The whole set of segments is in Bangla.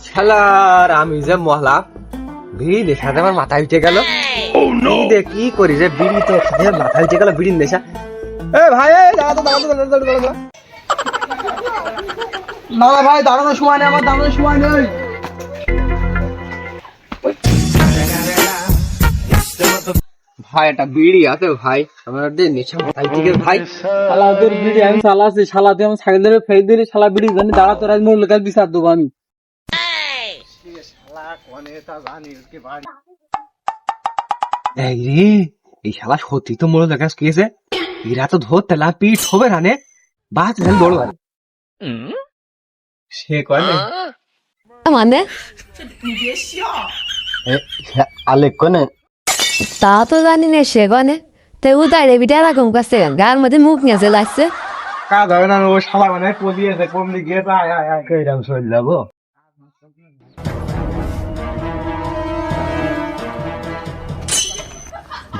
শালার আমি যে মহলা বিড়ি নেশাতে আমার মাথায় উঠে গেল। কি করি যে বিড়ি তো মাথায় উঠে গেল বিড়ির নেশা। এ ভাই দাঁড়া তো না ভাই দাঁড়ানোর সময় নেই, আমার দাঁড়ানোর সময় নেই। ভাই একটা বিড়ি আছে ভাই, আমার নেশা মাথায় উঠে গেল ভাই। শালা তোর বিড়ি আমি চালাচ্ছি, শালা তুই আমার সাইকেল ধরে ফেলে দিলি, শালা বিড়ি জানি দাঁড়া তোর আজ মূল্য কাজ বিচার দেবো আমি। এই রে এই শালা সত্যি তো মোড় দেখা গিয়েছে, এরা তো ধরতে না পিঠ হবে না নে বাস দৌড় ভাই সে কয় না মানে আলেক কনে তা তো জানি না সে গনে তে উদারে বিটা এরকম কাছে গার মধ্যে মুখ নিয়ে লাগছে কাজ হবে না, ও শালা মানে পদিয়েছে কম দিকে আয় আয় আয় কইরাম চল যাবো।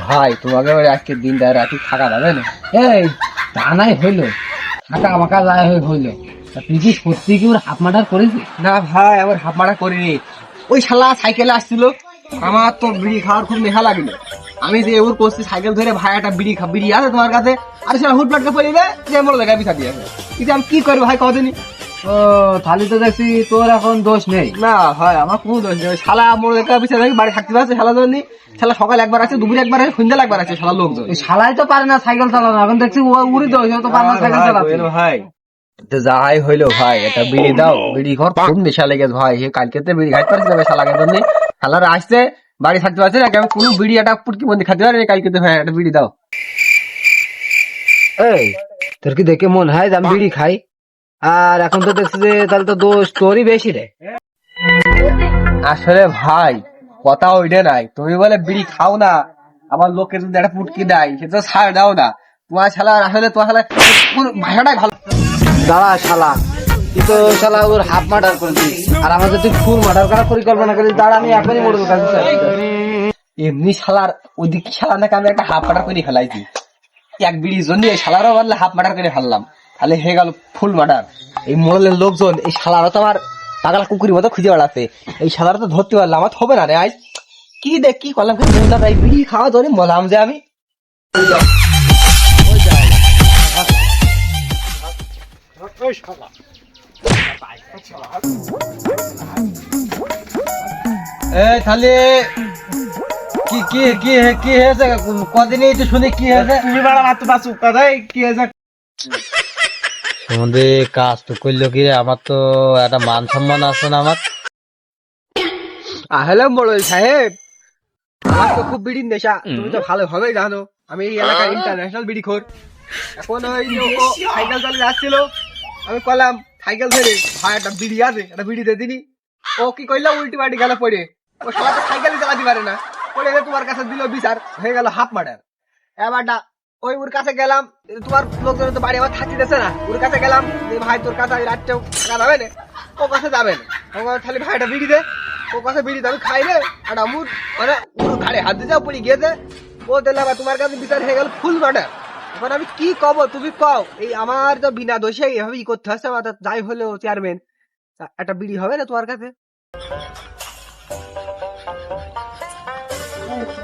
ভাই তোমাকে ওই আজকে দিনটা রাতে থাকা যাবে না? এই তা নাই হইলো, থাকা আমাকা যায় হইলো, তুই কি সত্যি কি ওর হাফ মার্ডার করেছিস? না ভাই আমার হাফ মারা করিনি, ওই শালা সাইকেলে আসছিল, আমার তো বিড়ি খাওয়ার খুব নেশা লাগলো, আমি যে ওর করছি সাইকেল ধরে ভাই একটা বিড়ি আছে তোমার কাছে, আর সেটা হুট পাটকে পড়িবে যে মোর জায়গায় বিছা দিয়ে কিন্তু আমি কি করবো ভাই কদিনই। ও তাহলে তো দেখছি তোর এখন দোষ নেই। না ভাই আমার কোনো দোষ নেই, শালা মোর জায়গায় বিছা দেখি বাড়ি থাকতে পারছে শালা জন্য, শালা সকাল একবার আছে দুপুরে একবার আছে সন্ধ্যা একবার আছে শালা লোকজন, শালাই তো পারে না সাইকেল চালানো, এখন দেখছি ও উড়ি দোষ, ও তো পারে না সাইকেল চালাতে। ভাই তো যাই হইলো ভাই একটা বিড়ি দাও, বিড়ি ঘর খুব নেশা লেগেছে ভাই, কালকে বিড়ি খাইতে পারছি না শালাকে জন্য, শালারা আসছে বাড়ি থাকতে পারছে না, আমি কোনো বিড়ি একটা পুটকি বন্দি খাতে পারি কালকে ভাই একটা বিড়ি দাও। এই তোর কি দেখে মনে হয় যে আমি বিড়ি খাই? আর এখন তো দেখছি যে তাহলে তো দোষ তোরই বেশি রে। আসলে ভাই কথা ওইটা নাই, তুমি বলে বিড়ি খাও না, আমার লোককে যদি একটা পুটকি দেয় সে তো ছাড় দাও না, তোমার শালা আসলে তোমার শালা ভাষাটাই ভালো। দাঁড়া শালা, তুই তো শালা ওর হাফ মার্ডার করেছিস, আর আমাদের তুই ফুল মার্ডার করার পরিকল্পনা করিস। দাঁড়া আমি এখনই মরবো কাছে। এমনি শালার ওইদিকে শালা নাকি আমি একটা হাফ মার্ডার করে ফেলাইছি, এক বিড়ির জন্য এই শালারও বললে হাফ মার্ডার করে ফেললাম, তাহলে হয়ে গেল ফুল মার্ডার। এই মোড়লের লোকজন এই শালারও তো আমার পাগলা কুকুরের মতো খুঁজে বেড়াচ্ছে, এই শালারও তো ধরতে পারলাম, আমার হবে না রে আজ কি দেখ কি করলাম, এই বিড়ি খাওয়া ধরে মলাম যে আমি। তাহলে কি কি কি কি হয়েছে কদিনই একটু শুনি কি হয়েছে? তুমি বাড়া মাত্র পাঁচ কথাই কি হয়েছে? আমাদের কাজ তো করলো কি, আমার তো একটা মান সম্মান আছে না আমার। হ্যালো মোড়ল সাহেব, আমার তো খুব বিড়ির নেশা, তুমি তো ভালোভাবেই জানো আমি এই এলাকার ইন্টারন্যাশনাল বিড়ি খোর। এখন ওই সাইকেল চালিয়ে যাচ্ছিল, আমি কলাম সাইকেল ধরে ভাই একটা বিড়ি আছে একটা বিড়ি দিয়ে দিনি, ও কি করলো উল্টি পাল্টি গেল পড়ে, ও শালা তো সাইকেলই চালাতে পারে না, পড়ে তোমার কাছে দিল বিচার হয়ে গেল হাফ মার্ডার। এবারটা ওই ওর কাছে গেলাম, তোমার লোকজন তো বাড়ি আমার থাকতে দিচ্ছে না, ওর কাছে গেলাম যে ভাই তোর কাছে রাতটাও থাকা যাবে না, ও কাছে যাবে না, খালি ভাইটা বিড়ি দে, ও কাছে বিড়ি আমি খাই রে, আর আমুর মানে ওর ঘাড়ে হাত দিয়ে যাও পড়ে গিয়েছে, ও দিলে তোমার কাছে বিচার হয়ে গেল ফুল মার্ডার। এখন আমি কি কব তুমি কও, এই আমার তো বিনা দোষে এভাবে ই করতে হচ্ছে, আমার যাই হলেও চেয়ারম্যান একটা বিড়ি হবে না তোমার কাছে?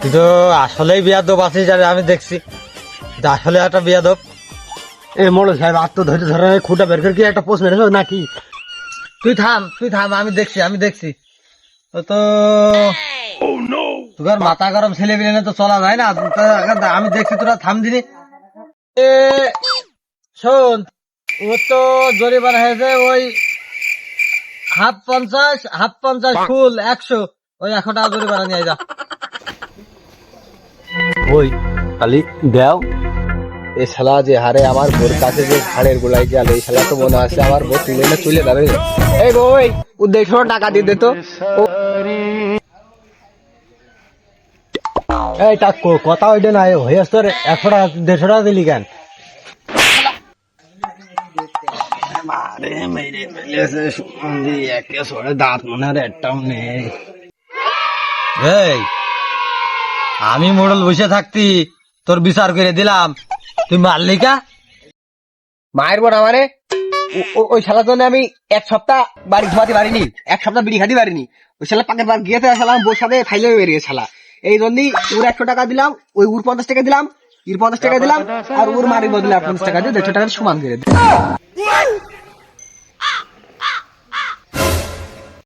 তুই তো আসলেই বিয়াদব আছিস, আর আমি দেখছি আসলে একটা বিয়াদব। এ মোড়ল সাহেব আর তো ধরে ধরে খুঁটা বের করে কি একটা পোস্ট মেরেছ নাকি? তুই থাম আমি দেখছি তো তোর মাথা গরম ছেলে বিলে তো চলা যায় না, আমি দেখছি তোরা থাম দিনি। শোন, ও তো জরিমানা হয়েছে ওই হাফ 50 ফুল 100, ওই 100 টাকা জরিমানা নিয়ে যা। ওই খালি দেও এই শালা যে হারে আমার বোর কাছে যে ঘাড়ের গোলায় গেল, এই শালা তো মনে আছে আমার বোর তুলে না চলে যাবে। এই বই ও 150 টাকা দিয়ে দে তো। এই তা কথা ওইটা নাই হয়ে তোর 100 টাকা 150 টাকা দিলি কেন? দাঁত মনে হয় একটাও নেই। এই আমি মোড়ল বসে থাকতি তোর বিচার করে দিলাম, তুই মারলি কা? মায়ের বোন আমারে ওই শালার জন্য আমি এক সপ্তাহ বাড়ি ধোয়াতে পারিনি, এক সপ্তাহ বিড়ি খাতে পারিনি। ওই শালা পাকের বার গিয়েতে শালা বোর সাথে ফাইলে বেরিয়ে শালা। এই জন্যই ওর 100 টাকা দিলাম, ওই ওর 50 টাকা দিলাম, 50 টাকা দিলাম, আর ওর মারির বদলে 50 টাকা দিয়ে 150 টাকা সমান করে দিলাম।